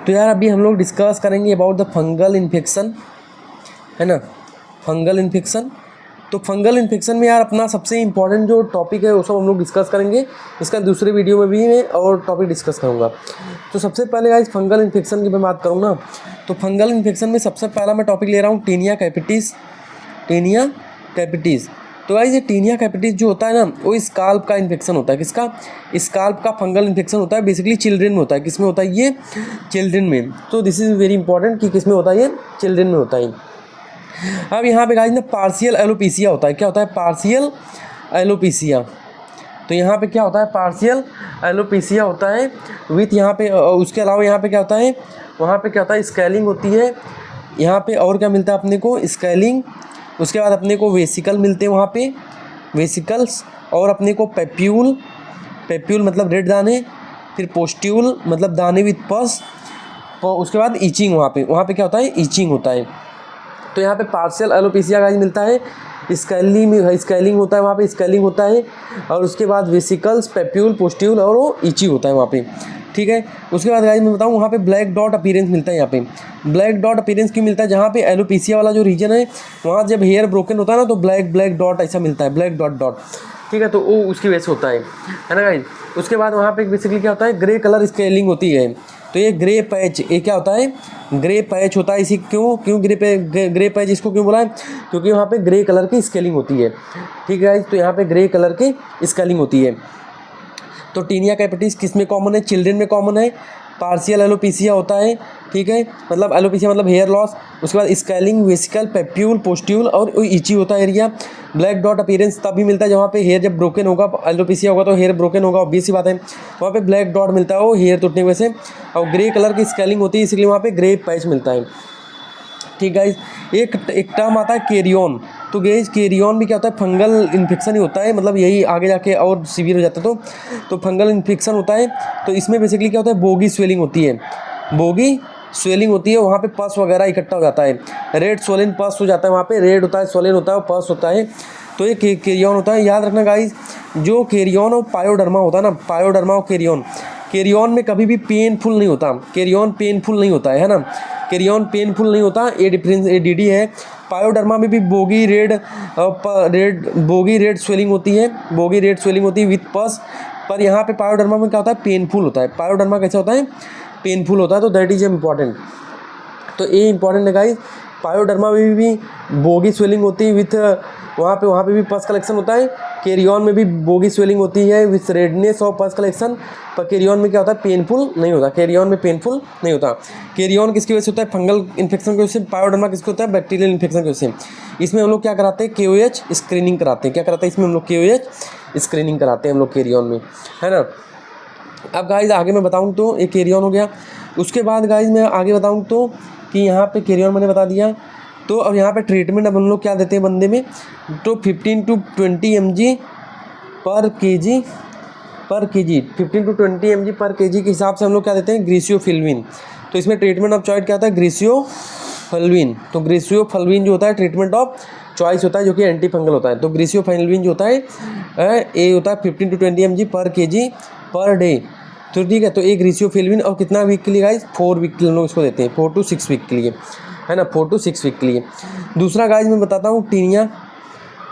तो यार अभी हम लोग डिस्कस करेंगे अबाउट द फंगल इन्फेक्शन, है ना, फंगल इन्फेक्शन। तो फंगल इन्फेक्शन में यार अपना सबसे इम्पॉर्टेंट जो टॉपिक है वो सब हम लोग डिस्कस करेंगे। इसका दूसरे वीडियो में भी मैं और टॉपिक डिस्कस करूँगा। तो सबसे पहले गाइस फंगल इन्फेक्शन की मैं बात करूँ ना, तो फंगल इन्फेक्शन में सबसे पहला मैं टॉपिक ले रहा हूँ टीनिया कैपिटिस। टीनिया कैपिटिस, तो गाइस ये टीनिया कैपिटिस जो होता है ना वो स्काल्प का इन्फेक्शन होता है। किसका? स्काल्प का फंगल इन्फेक्शन होता है। बेसिकली चिल्ड्रन में होता है। किस में होता है ये? चिल्ड्रन में। तो दिस इज़ वेरी इंपॉर्टेंट कि किस में होता है ये? चिल्ड्रन में होता है। अब यहाँ पे गाइस ना पार्शियल एलोपेसिया होता है। क्या होता है? Partial alopecia. तो यहाँ पे क्या होता है? पार्शियल एलोपेसिया होता है विथ यहाँ पे उसके अलावा यहाँ पे क्या होता है? वहाँ पे क्या होता है? स्केलिंग होती है यहाँ पे। और क्या मिलता है अपने को? स्केलिंग। उसके बाद अपने को वेसिकल मिलते हैं वहाँ पे, वेसिकल्स। और अपने को पेप्यूल, पेप्यूल मतलब रेड दाने। फिर पोस्ट्यूल मतलब दाने विथ पस। तो उसके बाद ईचिंग। वहाँ पे क्या होता है? ईचिंग होता है। तो यहाँ पे पार्शियल एलोपेसिया का मिलता है। स्केलिंग होता है वहाँ पे, स्केलिंग होता है। और उसके बाद वेसिकल्स, पेप्यूल, पोस्ट्यूल और वो ईची होता है वहाँ पे। ठीक है। उसके बाद गाइस मैं बताऊँ वहाँ पे ब्लैक डॉट अपीयरेंस मिलता है। यहाँ पे ब्लैक डॉट अपीयरेंस क्यों मिलता है? जहाँ पे एलोपेसिया वाला जो रीजन है वहाँ जब हेयर ब्रोकन होता है ना तो ब्लैक डॉट ऐसा मिलता है, ब्लैक डॉट। ठीक है। तो वो उसकी वजह से होता है ना गाइस। उसके बाद वहाँ पे बेसिकली क्या होता है? ग्रे कलर स्केलिंग होती है। तो ये ग्रे पैच, ये क्या होता है? ग्रे पैच होता है। इसी क्यों ग्रे पैच इसको क्यों बोला है? क्योंकि वहाँ पे ग्रे कलर की स्केलिंग होती है। ठीक है। तो यहाँ पे ग्रे कलर की स्केलिंग होती है। तो टीनिया कैपिटिस किस में कॉमन है? चिल्ड्रन में कॉमन है। पार्शियल एलोपेसिया होता है। ठीक है। मतलब एलोपेसिया मतलब हेयर लॉस। उसके बाद स्केलिंग, वेसिकल, पेप्यूल, पोस्ट्यूल और ईची होता है एरिया। ब्लैक डॉट अपीयरेंस तभी मिलता है जहाँ पे हेयर जब ब्रोकन होगा, एलोपेसिया होगा तो हेयर ब्रोकन होगा, ऑब्वियस सी बात है। वहाँ पे ब्लैक डॉट मिलता है वो हेयर टूटने की वजह से। और ग्रे कलर की स्केलिंग होती है इसलिए वहाँ पे ग्रे पैच मिलता है। ठीक गाइस। एक टर्म आता है केरियन। तो गाइस केरियन भी क्या होता है? फंगल इन्फेक्शन ही होता है। मतलब यही आगे जाके और सीवियर हो जाता है। तो फंगल इन्फेक्शन होता है। तो इसमें बेसिकली क्या होता है? बोगी स्वेलिंग होती है। बोगी स्वेलिंग होती है। वहाँ पे पस वगैरह इकट्ठा हो जाता है। रेड सोलिन पस हो जाता है। वहाँ पे रेड होता है, सोलिन होता है, पस होता है। तो ये केरियन होता है। याद रखना गाइस, जो केरियन और पायोडर्मा होता है ना, पायोडर्मा और केरियन में कभी भी पेनफुल नहीं होता। केरियन पेनफुल नहीं होता है ना। केरियन पेनफुल नहीं होता। ये डिफरेंस ADD है। पायोडर्मा में भी बोगी रेड स्वेलिंग होती है। बोगी रेड स्वेलिंग होती है विथ पस। पर यहाँ पे पायोडर्मा में क्या होता है? पेनफुल होता है। पायोडर्मा कैसे होता है? पेनफुल होता है। तो दैट इज इम्पॉर्टेंट। तो ये इंपॉर्टेंट है गाइस। पायोडर्मा में भी बोगी स्वेलिंग होती है विथ वहाँ पे भी पस कलेक्शन होता है। केरियन में भी बोगी स्वेलिंग होती है विथ रेडनेस और पस कलेक्शन। पर केरियन में क्या होता है? पेनफुल नहीं होता। केरियन में पेनफुल नहीं होता। केरियन किसकी वजह से होता है? फंगल इन्फेक्शन की वजह से। पायोडर्मा किसको होता है? बैक्टीरियल इन्फेक्शन की वजह से। इसमें हम लोग क्या कराते हैं? KOH स्क्रीनिंग कराते हैं। क्या कराते हैं इसमें? हम लोग KOH स्क्रीनिंग कराते हैं हम लोग केरियन में, है ना। अब गाइस आगे मैं बताऊँ तो एक केरियन हो गया। उसके बाद गाइस मैं आगे बताऊँ तो कि यहाँ पे केरियन मैंने बता दिया। तो अब यहाँ पे ट्रीटमेंट अब हम लोग क्या देते हैं बंदे में? तो 15 to 20 mg पर केजी 15 to 20 mg पर केजी के हिसाब से हम लोग क्या देते हैं? ग्रीसियोफिल्विन। तो इसमें ट्रीटमेंट ऑफ चॉइस क्या होता है? ग्रीसियोफिल्विन। तो ग्रीसियोफिल्विन जो होता है ट्रीटमेंट ऑफ चॉइस होता है जो कि एंटी फंगल होता है। तो ग्रीसियोफिल्विन जो होता है ये होता है 15 to 20 mg पर केजी पर डे। तो ठीक है। तो एक ग्रीसियोफिल्विन और कितना वीक के लिए गाइस? 4 वीक के लिए हम लोग इसको देते हैं, 4 to 6 वीक के लिए, है ना, 4 to 6 वीक के लिए। दूसरा गाइस मैं बताता हूँ टीनिया।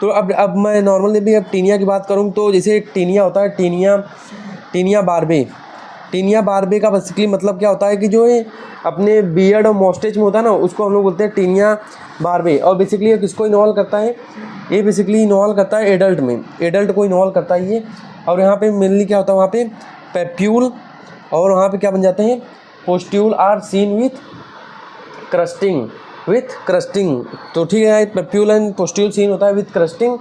तो अब मैं नॉर्मली भी अब टीनिया की बात करूँ तो जैसे टीनिया होता है, टीनिया बार्बे का बेसिकली मतलब क्या होता है कि जो ये अपने बियर्ड और मॉस्टेच में होता है ना उसको हम लोग बोलते हैं टीनिया बार्बे। और बेसिकली ये किसको इन्वॉल्व करता है? ये बेसिकली इन्वॉल्व करता है एडल्ट में, एडल्ट को इन्वॉल्व करता है ये। और यहाँ पे मेनली क्या होता है? वहाँ पे पेप्यूल और वहाँ पे क्या बन जाते हैं? पोस्ट्यूल आर सीन विथ क्रस्टिंग। तो ठीक है। पेप्यूल एंड पोस्ट्यूल सीन होता है विथ क्रस्टिंग।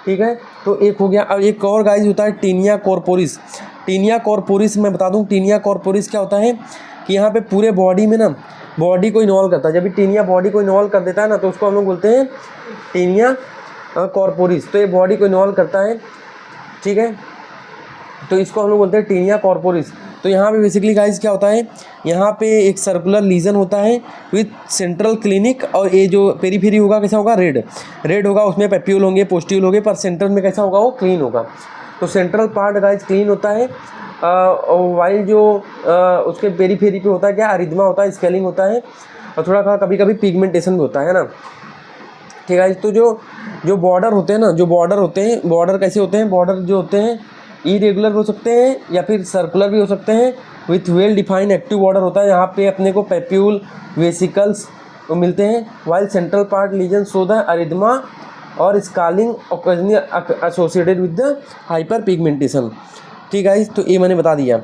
ठीक है। तो एक हो गया। अब एक और गाइस होता है टीनिया कॉर्पोरिस। टीनिया कॉर्पोरिस मैं बता दूं टीनिया कॉर्पोरिस क्या होता है कि यहाँ पे पूरे बॉडी में ना बॉडी को इन्वॉल्व करता है। जब भी टीनिया बॉडी को इन्वॉल्व कर देता है ना तो उसको हम लोग बोलते हैं टीनिया कॉर्पोरिस। तो ये बॉडी को इन्वॉल्व करता है। ठीक है। तो इसको हम लोग बोलते हैं टीनिया कॉर्पोरिस। तो यहाँ पे बेसिकली गाइस क्या होता है? यहाँ पे एक सर्कुलर लीजन होता है विथ सेंट्रल क्लिनिक। और ये जो पेरीफेरी होगा कैसा होगा? रेड होगा। उसमें पेप्यूल होंगे, पोस्ट्यूल होंगे, पर सेंट्रल में कैसा होगा? वो क्लीन होगा। तो सेंट्रल पार्ट गाइस क्लीन होता है वाइल जो उसके पेरीफेरी पे होता है क्या, अरिथमा होता है, स्केलिंग होता है, और थोड़ा कभी कभी पिगमेंटेशन भी होता है ना। ठीक है, तो जो बॉर्डर होते हैं ना, जो बॉर्डर होते हैं, बॉर्डर कैसे होते हैं, बॉर्डर जो होते हैं इरेगुलर हो सकते हैं या फिर सर्कुलर भी हो सकते हैं, with well defined active border होता है। यहाँ पे अपने को पेप्यूल वेसिकल्स मिलते हैं, while central part lesion show the erythema और scaling occasionally associated with the hyperpigmentation. ठीक है, तो ये मैंने बता दिया।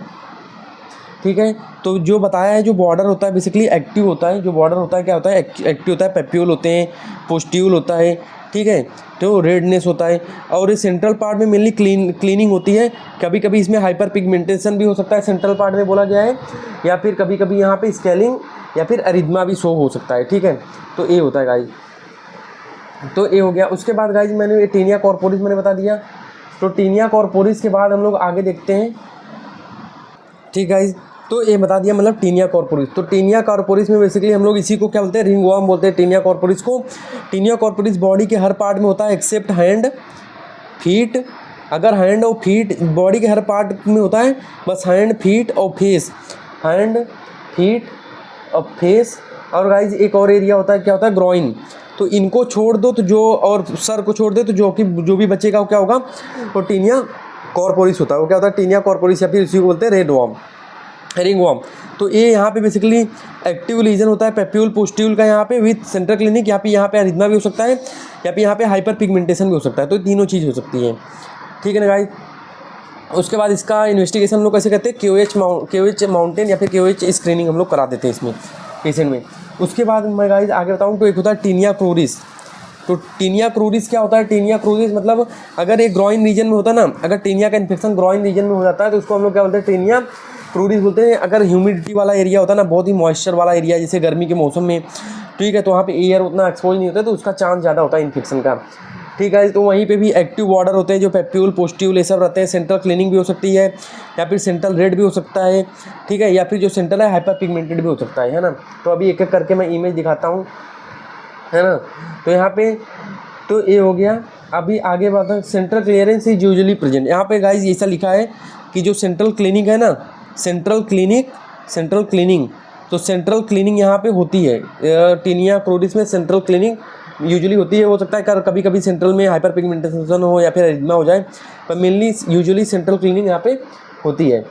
ठीक है, तो जो बताया है, जो बॉर्डर होता है बेसिकली एक्टिव होता है, जो बॉर्डर होता है क्या होता है, एक्टिव होता है, पेप्यूल होते हैं, पोस्ट्यूल होता है। ठीक है, तो रेडनेस होता है, और इस सेंट्रल पार्ट में मेनली क्लीनिंग होती है। कभी कभी इसमें हाइपर पिगमेंटेशन भी हो सकता है, सेंट्रल पार्ट में बोला गया है, या फिर कभी कभी यहाँ पे स्केलिंग या फिर अरिथमा भी शो हो सकता है। ठीक है, तो ये होता है गाइज, तो ये हो गया। उसके बाद गाइज मैंने टीनिया कॉर्पोरिस मैंने बता दिया। तो टीनिया कॉर्पोरिस के बाद हम लोग आगे देखते हैं। ठीक गाइज, तो ये बता दिया मतलब टीनिया कॉर्पोरिस। तो टीनिया कॉर्पोरिस में बेसिकली हम लोग इसी को क्या बोलते हैं, रिंग वर्म बोलते हैं टीनिया कॉर्पोरिस को। टीनिया कॉर्पोरिस बॉडी के हर पार्ट में होता है एक्सेप्ट हैंड, फीट। अगर हैंड और फीट बॉडी के हर पार्ट में होता है, बस हैंड, फीट और फेस, हैंड, फीट और फेस। और गाइज एक और एरिया होता है, क्या होता है, ग्रोइन। तो इनको छोड़ दो तो जो, और सर को छोड़ दे तो जो भी बचेगा वो क्या होगा, वो टीनिया कॉर्पोरिस होता है। वो क्या होता है, टीनिया कॉर्पोरिस, या फिर इसी को बोलते हैं रेड वर्म, रिंग वर्म। तो ये यहाँ पे बेसिकली एक्टिव लीजन होता है पेप्यूल पोस्ट्यूल का, यहाँ पे विथ सेंट्रल क्लिनिक। यहाँ पे अरिथमा भी हो सकता है, या फिर यहाँ पे हाइपर पिगमेंटेशन भी हो सकता है। तो तीनों चीज़ हो सकती है। ठीक है ना गाइस। उसके बाद इसका इन्वेस्टिगेशन हम लोग कैसे करते हैं, KOH माउंटेन या फिर KOH स्क्रीनिंग हम लोग करा देते हैं इसमें पेशेंट में। उसके बाद मैं गाइस आगे बताऊँ तो एक होता है टीनिया क्रूरिस। तो टीनिया क्रूरिस क्या होता है, टीनिया क्रूरिस मतलब अगर एक ग्रॉइन रीजन में होता है ना, अगर टीनिया का इन्फेक्शन ग्रॉइन रीजन में हो जाता है तो उसको हम लोग क्या बोलते हैं, टीनिया क्रूरिस बोलते हैं। अगर ह्यूमिडिटी वाला एरिया होता है ना, बहुत ही मॉइस्चर वाला एरिया, जैसे गर्मी के मौसम में, ठीक है, तो वहाँ पे एयर उतना एक्सपोज नहीं होता है, तो उसका चांस ज़्यादा होता है इन्फेक्शन का। ठीक है, तो वहीं पे भी एक्टिव बॉर्डर होते हैं, जो पेप्यूल पोस्ट्यूल ये सब रहते हैं। सेंट्रल क्लीनिंग भी हो सकती है, या फिर सेंट्रल रेड भी हो सकता है। ठीक है, या फिर जो सेंट्रल है हाइपर पिगमेंटेड भी हो सकता है ना। तो अभी एक एक करके मैं इमेज दिखाता हूँ, है ना। तो यहाँ पे तो ये हो गया। अभी आगे बात है, central clearance is usually present. यहाँ पे गाइज ऐसा लिखा है कि जो सेंट्रल क्लीनिंग है ना, सेंट्रल क्लीनिंग, तो सेंट्रल क्लीनिंग यहाँ पे होती है। टीनिया क्रूरिस में सेंट्रल क्लीनिंग यूजुअली होती है। हो सकता है कभी कभी सेंट्रल में हाइपर पिगमेंटेशन हो या फिर एरिथमा हो जाए, पर मेनली यूजुअली सेंट्रल क्लीनिंग यहाँ पे होती है।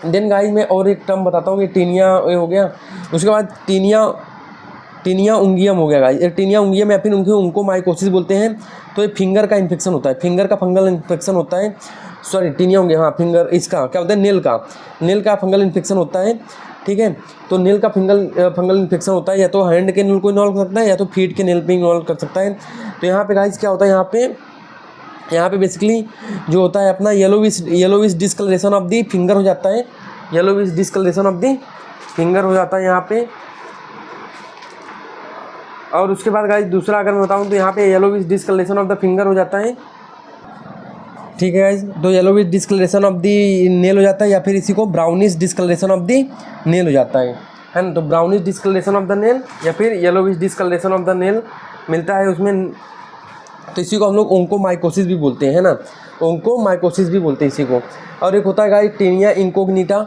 देन गाइज मैं और एक टर्म बताता हूँ, ये टीनिया हो गया। उसके बाद टीनिया उंगियम हो गया गाइज। टीनिया उंगियम या फिर उनको माइकोसिस बोलते हैं। तो ये फिंगर का इन्फेक्शन होता है, फिंगर का फंगल इन्फेक्शन होता है। सॉरी, टीनिया उंगियम, हाँ, फिंगर, इसका क्या होता है, नेल का फंगल इन्फेक्शन होता है। ठीक है, तो नेल का फंगल इन्फेक्शन होता है, या तो हैंड के नेल को इन्वॉल्व कर सकता है, या तो फीट के नेल पे इन्वॉल्व कर सकता है। तो यहाँ पे गाइज क्या होता है, यहाँ पे बेसिकली जो होता है अपना yellowish discolouration of the finger हो जाता है, yellowish discolouration of the finger हो जाता है यहाँ पे। और उसके बाद गाइज दूसरा अगर मैं बताऊँ तो यहाँ पे yellowish discolouration of the finger हो जाता है। ठीक है गाइज, तो yellowish discolouration of the nail हो जाता है, या फिर इसी को brownish discolouration of the nail हो जाता है ना। तो brownish discolouration of the nail या फिर yellowish discolouration of the nail मिलता है उसमें। तो इसी को हम लोग ओंकोमाइकोसिस भी बोलते हैं ना, ओंकोमाइकोसिस भी बोलते हैं इसी को। और एक होता है गाइज टीनिया इंकोग्निटा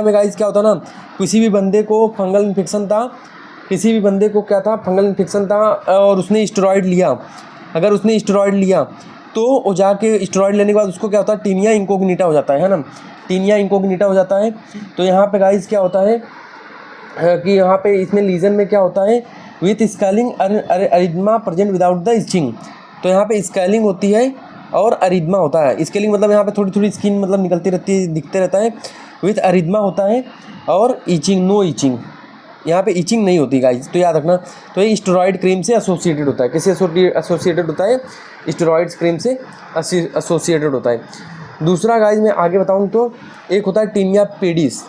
में गाइज क्या होता है ना, किसी भी बंदे को फंगल इन्फेक्शन था, फंगल इन्फेक्शन था और उसने स्टेरॉइड लिया। अगर उसने स्टेरॉइड लिया तो वो जाके स्टेरॉइड लेने के बाद उसको क्या होता है, टीनिया इंकोग्निटा हो जाता है ना, टीनिया इंकोग्निटा हो जाता है। तो यहाँ पे गाइज क्या होता है कि यहाँ पे इसमें लीजन में क्या होता है, with scaling erythema present without the itching. तो यहाँ पे स्केलिंग होती है और अरिथमा होता है। स्केलिंग मतलब यहाँ पे थोड़ी थोड़ी स्किन मतलब निकलती रहती है, दिखते रहता है। विथ अरिथमा होता है और ईचिंग, नो ईचिंग, यहाँ पे ईचिंग नहीं होती गाइज, तो याद रखना। तो ये स्टेरॉइड क्रीम से एसोसिएटेड होता है। किससे एसोसिएटेड होता है, स्टेरॉइड क्रीम से एसोसिएटेड होता है। दूसरा गाइज मैं आगे बताऊँ तो एक होता है टीनिया पेडिस।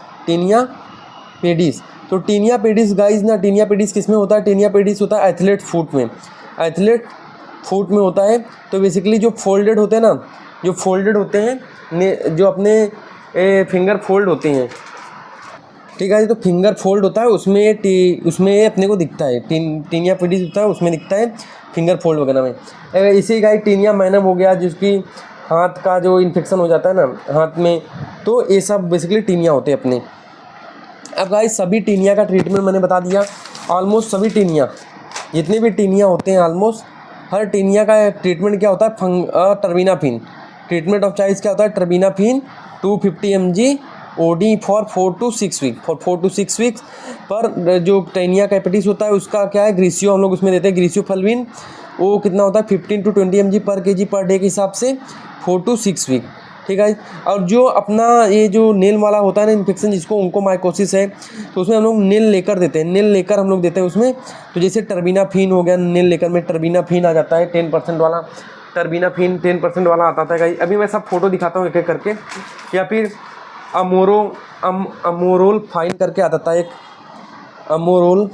तो टीनिया पेडिस गाइज ना, टीनिया पेडिस किस में होता है, टीनिया पेडिस होता है एथलेट फुट में होता है। तो बेसिकली जो फोल्डेड होते हैं ना, जो अपने फिंगर फोल्ड होते हैं, ठीक है, तो फिंगर फोल्ड होता है उसमें अपने को दिखता है, टीनिया पेडिस होता है उसमें दिखता है फिंगर फोल्ड वगैरह में। इसी का टीनिया मैनम हो गया, जिसकी हाथ का जो इन्फेक्शन हो जाता है ना हाथ में, तो ये सब बेसिकली टीनिया होते हैं अपने। अब गाइस सभी टीनिया का ट्रीटमेंट मैंने बता दिया। ऑलमोस्ट सभी टीनिया, जितने भी टीनिया होते हैं ऑलमोस्ट हर टीनिया का ट्रीटमेंट क्या होता है, टर्बिनाफिन। ट्रीटमेंट ऑफ चॉइस क्या होता है, terbinafine 250 mg OD for 4 to 6 week, for 4 to 6 weeks. पर जो टेनिया कैपिटिस होता है उसका क्या है, ग्रीसियो हम लोग उसमें देते हैं, ग्रीसियोफल्विन, वो कितना होता है 15 to 20 mg पर kg पर डे के हिसाब से 4 to 6 वीक, ठीक है। और जो अपना ये जो नेल वाला होता है ना इन्फेक्शन, जिसको ओंकोमाइकोसिस है, तो उसमें हम लोग नेल लेकर देते हैं, नेल लेकर हम लोग देते हैं उसमें। तो जैसे टर्बिनाफिन हो गया, नेल लेकर में टर्बिनाफिन आ जाता है 10% वाला, टर्बिनाफिन 10% वाला आता था गाइस। अभी मैं सब फोटो दिखाता हूँ एक एक करके। या फिर अमोरोल फाइन करके आता था एक, अमोरोल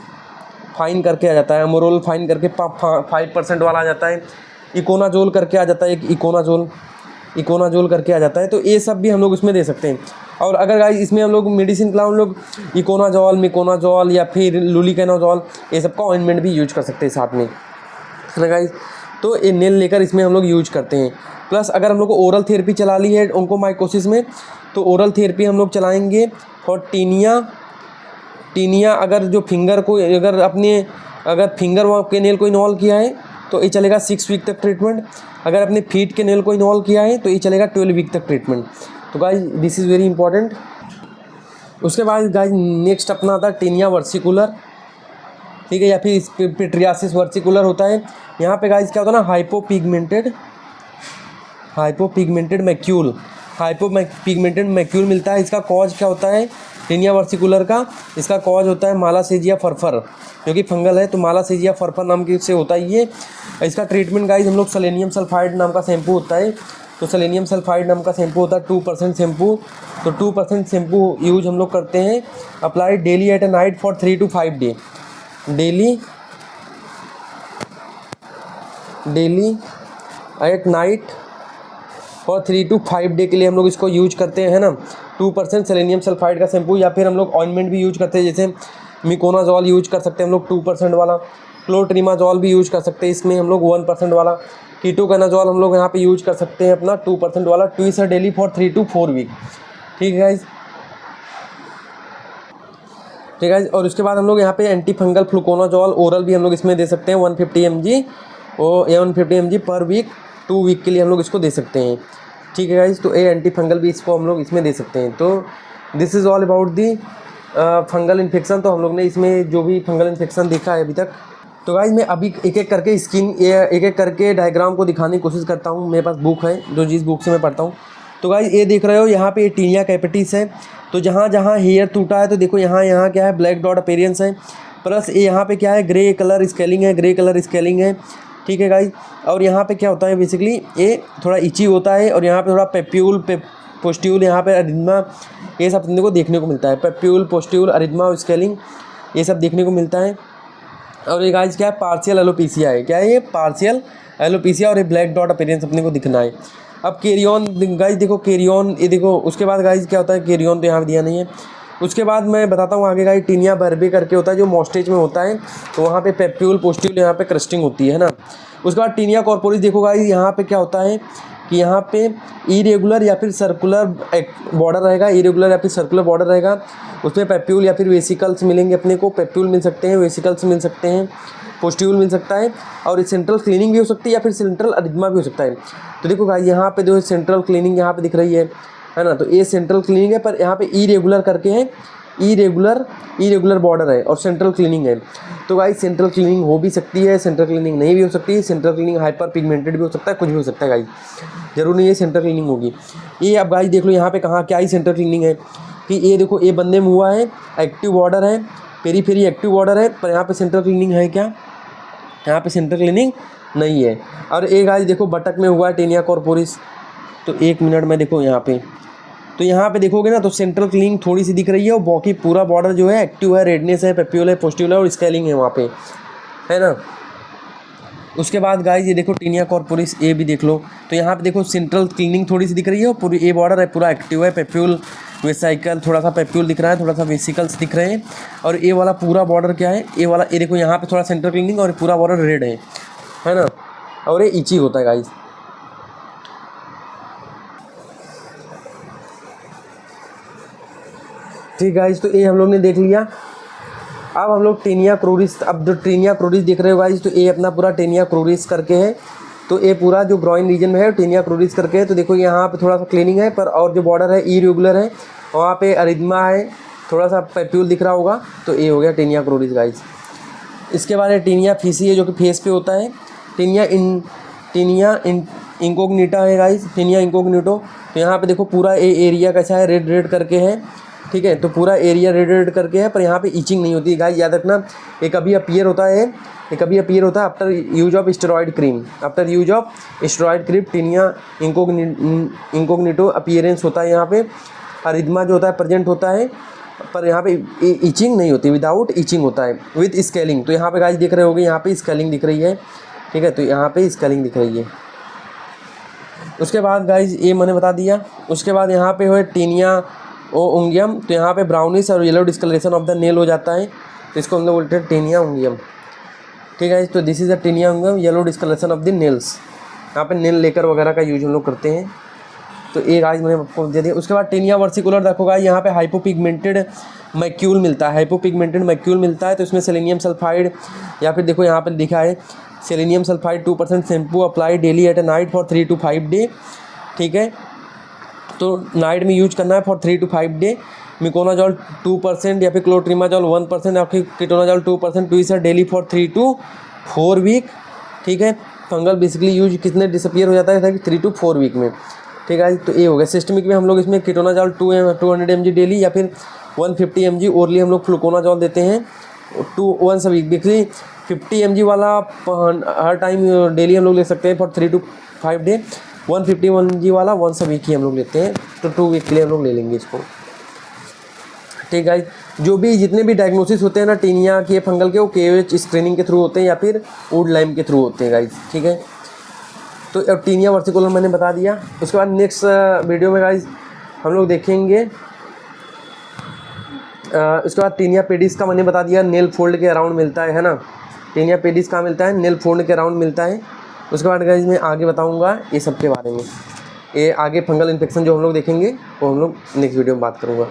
फाइन करके आ जाता है, अमोरोल फाइन करके 5% वाला आ जाता है। इकोनाजोल करके आ जाता है एक, इकोनाजोल करके आ जाता है। तो ये सब भी हम लोग इसमें दे सकते हैं। और अगर गाइस इसमें हम लोग मेडिसिन के हम लोग इकोनाजोल, मिकोनाजोल या फिर लुलिकेनाजोल, ये सब का ऑइंटमेंट भी यूज कर सकते हैं साथ में, है ना गाइस। तो ये नेल लेकर इसमें हम लोग यूज करते हैं। प्लस अगर हम लोग को ओरल थेरेपी चला ली है ओंकोमाइकोसिस में, तो ओरल थेरेपी हम लोग चलाएंगे फॉर टीनिया। अगर जो फिंगर को अगर फिंगर के नेल को इन्वॉल्व किया है तो ये चलेगा 6 वीक तक ट्रीटमेंट। अगर अपने फीट के नेल को इन्वॉल्व किया है तो ये चलेगा 12 वीक तक ट्रीटमेंट। तो guys this is very important. उसके बाद गाइस नेक्स्ट अपना आता है टीनिया वर्सिकुलर, ठीक है, या फिर पिट्रियासिस वर्सिकुलर होता है। यहाँ पे गाइस क्या होता है ना, हाइपोपिगमेंटेड मैक्यूल मिलता है। इसका कॉज क्या होता है टीनिया वर्सिकुलर का, इसका कॉज होता है मालासेजिया फरफर, जो कि फंगल है। तो मालासेजिया फरफर नाम की से होता है ये। इसका ट्रीटमेंट गाइस हम लोग सेलेनियम सल्फाइड नाम का शैम्पू होता है, तो सेलेनियम सल्फाइड नाम का शैम्पू होता है 2% शैम्पू। तो 2% शैम्पू यूज हम लोग करते हैं। Apply daily at a night for 3 to 5 day, daily at night for 3 to 5 day के लिए हम लोग इसको यूज करते हैं, है ना। 2% सेलेनियम सल्फाइड का शैम्पू, या फिर हम लोग ऑइंटमेंट भी यूज करते हैं, जैसे मिकोनाजोल यूज कर सकते हैं हम लोग 2% वाला, क्लोट्रिमाजोल भी यूज कर सकते हैं इसमें हम लोग 1% वाला, कीटोकानाजोल हम लोग यहाँ पे यूज कर सकते हैं अपना 2% वाला, twice daily for 3 to 4 week, ठीक है गाइस, ठीक है। और उसके बाद हम लोग यहाँ पे एंटी फंगल फ्लूकोनाजोल ओरल भी हम लोग इसमें दे सकते हैं 150 mg और 150 mg पर वीक 2 वीक के लिए हम लोग इसको दे सकते हैं, ठीक है गाइस। तो ये एंटी फंगल भी इसको हम लोग इसमें दे सकते हैं। तो this is all about the fungal infection. तो हम लोग ने इसमें जो भी फंगल इन्फेक्शन देखा है अभी तक, तो गाइस मैं अभी एक एक करके डायग्राम को दिखाने की कोशिश करता हूँ। मेरे पास बुक है जो जिस बुक से मैं पढ़ता हूँ। तो गाइस ये देख रहे हो यहाँ पे टीनिया कैपिटिस है। तो जहाँ जहाँ हेयर टूटा है तो देखो यहाँ क्या है, ब्लैक डॉट अपीयरेंस है। प्लस ये यहाँ पे क्या है, ग्रे कलर स्केलिंग है, ठीक है गाइस। और यहाँ पे क्या होता है, बेसिकली ये थोड़ा इची होता है। और यहाँ पे थोड़ा पोस्ट्यूल यहाँ पे अरिथमा, ये सब को देखने को मिलता है। पोस्ट्यूल अरिथमा स्केलिंग ये सब देखने को मिलता है। और ये गाइस क्या है, पार्शियल एलोपेसिया है। क्या है ये, पार्शियल एलोपेसिया। और ये ब्लैक डॉट अपीयरेंस अपने को दिखना है। अब कैरियन गाइस देखो, कैरियन ये देखो। उसके बाद गाइस क्या होता है, कैरियन तो यहाँ दिया नहीं है। उसके बाद मैं बताता हूँ आगे गाइस, टीनिया बर्बे करके होता है जो मोस्टेज में होता है। तो वहाँ पे पेप्यूल पोस्ट्यूल यहाँ पे क्रस्टिंग होती है ना। उसके बाद टीनिया कॉर्पोरिस देखो गाइस, यहाँ पे क्या होता है कि यहाँ पे इरेगुलर या फिर सर्कुलर बॉर्डर रहेगा, इरेगुलर या फिर सर्कुलर बॉर्डर रहेगा। उसमें पेप्यूल या फिर वेसिकल्स मिलेंगे अपने को। पेप्यूल मिल सकते हैं, वेसिकल्स मिल सकते हैं, पोस्ट्यूल मिल सकता है। और ये सेंट्रल क्लीनिंग भी हो सकती है या फिर सेंट्रल अरिथमा भी हो सकता है। तो देखो गाइस यहाँ पे जो सेंट्रल क्लीनिंग यहाँ पे दिख रही है ना। तो ये सेंट्रल क्लीनिंग है, पर यहाँ पे इरेगुलर करके है, इरेगुलर बॉर्डर है और सेंट्रल क्लीनिंग है। तो गाइस सेंट्रल क्लीनिंग हो भी सकती है, सेंट्रल क्लीनिंग नहीं भी हो सकती है। सेंट्रल क्लीनिंग हाइपर पिगमेंटेड भी हो सकता है, कुछ भी हो सकता है गाइस, जरूर नहीं है सेंट्रल क्लीनिंग होगी ये। अब गाइस देख लो यहाँ पे कहाँ क्या ही सेंट्रल क्लीनिंग है कि ये देखो, ये बंदे में हुआ है, एक्टिव बॉर्डर है, पेरीफेरी एक्टिव बॉर्डर है, पर यहाँ पे सेंट्रल क्लीनिंग है क्या, यहाँ पे सेंट्रल क्लीनिंग नहीं है। और एक गाइस देखो बटक में हुआ है टीनिया कॉर्पोरिस। तो 1 मिनट में देखो यहाँ पे, तो यहाँ पे देखोगे ना तो सेंट्रल क्लीनिंग थोड़ी सी दिख रही है। और बाकी पूरा बॉर्डर जो है एक्टिव है, रेडनेस है, पेप्यूल है, पोस्ट्यूल है और स्केलिंग है वहाँ पे, है ना। उसके बाद गाइस ये देखो टीनिया कॉर्पोरिस, ये भी देख लो। तो यहाँ पे देखो सेंट्रल क्लीनिंग थोड़ी सी दिख रही है और पूरी ये बॉर्डर है पूरा एक्टिव है, पेप्यूल वेसिकल, थोड़ा सा पेप्यूल दिख रहा है, थोड़ा सा वेसिकल्स दिख रहे हैं। और ये वाला पूरा बॉर्डर क्या है, ये वाला ये देखो यहाँ पे थोड़ा सेंट्रल क्लीनिंग और पूरा बॉर्डर रेड है, है ना, और ये इची होता है गाइस। ठीक गाइस, तो ये हम लोग ने देख लिया। अब हम लोग टेनिया क्रूरिस, अब जो टेनिया क्रूरिस देख रहे हो गाइस, तो ये अपना पूरा टेनिया क्रूरिस करके है। तो ये पूरा जो ग्रॉइन रीजन में है टेनिया क्रूरिस करके है। तो देखो यहाँ पे थोड़ा सा क्लीनिंग है, पर और जो बॉर्डर है इरेगुलर है, वहाँ पे अरिथमा है, थोड़ा सा पैप्यूल दिख रहा होगा। तो ये हो गया टेनिया क्रूरिस गाइस। इसके बाद टेनिया फीसी है, जो कि फेस पे होता है। टेनिया इंकोग्निटा है गाइस, टेनिया इंकोग्निटो। तो यहाँ पे देखो पूरा एरिया कैसा है, रेड रेड करके है। ठीक है, तो पूरा एरिया रेड रेड करके है, पर यहाँ पे इचिंग नहीं होती है गाइस, याद रखना। ये कभी अपीयर होता है, ये कभी अपीयर होता है after use of steroid cream, after use of steroid cream tinea incognito appearance होता है यहाँ पे। अरिथमा जो होता है प्रेजेंट होता है, पर यहाँ पे इचिंग नहीं होती, विदाउट इचिंग होता है, विद स्केलिंग। तो यहाँ पे गाइस देख रहे होगे, यहाँ पे स्केलिंग दिख रही है। ठीक है, तो यहाँ पे स्केलिंग दिख रही है। उसके बाद गाइस ये मैंने बता दिया। उसके बाद यहाँ पे है टेनिया ओंगियम। तो यहाँ पे ब्राउनिश और yellow discolouration of the nail हो जाता है, तो इसको हम लोग बोलते हैं टेनिया ओंगियम। ठीक है, तो this is a tinea unguium, yellow discolouration of the nails. यहाँ पे नेल लेकर वगैरह का यूज हम लोग करते हैं। तो ये गाइस मैंने आपको दे दिया। उसके बाद टेनिया वर्सिकुलर देखो गाइस, यहाँ पे हाइपोपिगमेंटेड मैक्यूल मिलता है, हाइपोपिगमेंटेड मैक्यूल मिलता है। तो इसमें सेलेनियम सल्फाइड, या फिर देखो यहाँ पे लिखा है selenium sulphide 2% shampoo apply daily at a night for 3 to 5 day. ठीक है, तो नाइट में यूज करना है फॉर 3 to 5 डे। मिकोनाजॉल 2% या फिर क्लोट्रिमाजॉल 1% या फिर ketoconazole 2% twice daily for 3 to 4 week. ठीक है, फंगल बेसिकली यूज कितने डिसअपियर हो जाता है 3 to 4 वीक में। ठीक है, तो ये हो गया। सिस्टमिक में हम लोग इसमें कीटोनाजॉल 200 mg डेली, या फिर 150 mg ओरली हम लोग फ्लूकोनाजॉल देते हैं 1 वीक। बेसिकली 50 mg वाला हर टाइम डेली हम लोग ले सकते हैं फॉर 3 to 5 डे। 150 mg वाला 1 वीक ही हम लोग लेते हैं, तो 2 वीक के लिए हम लोग ले लेंगे इसको। ठीक है, जो भी जितने भी डायग्नोसिस होते हैं ना टेनिया के फंगल के, वो KOH स्क्रीनिंग के थ्रू होते हैं या फिर वुड लाइम के थ्रू होते हैं गाइस। ठीक है, तो अब टेनिया वर्सिकुलर मैंने बता दिया। उसके बाद नेक्स्ट वीडियो में गाइस हम लोग देखेंगे। उसके बाद टेनिया पेडिस का मैंने बता दिया, नेल फोल्ड के अराउंड मिलता है ना। टेनिया पेडिस कहाँ मिलता है, नेल फोल्ड के अराउंड मिलता है। उसके बाद गाइस मैं आगे बताऊंगा ये सब के बारे में। ये आगे फंगल इन्फेक्शन जो हम लोग देखेंगे वो हम लोग नेक्स्ट वीडियो में बात करूँगा।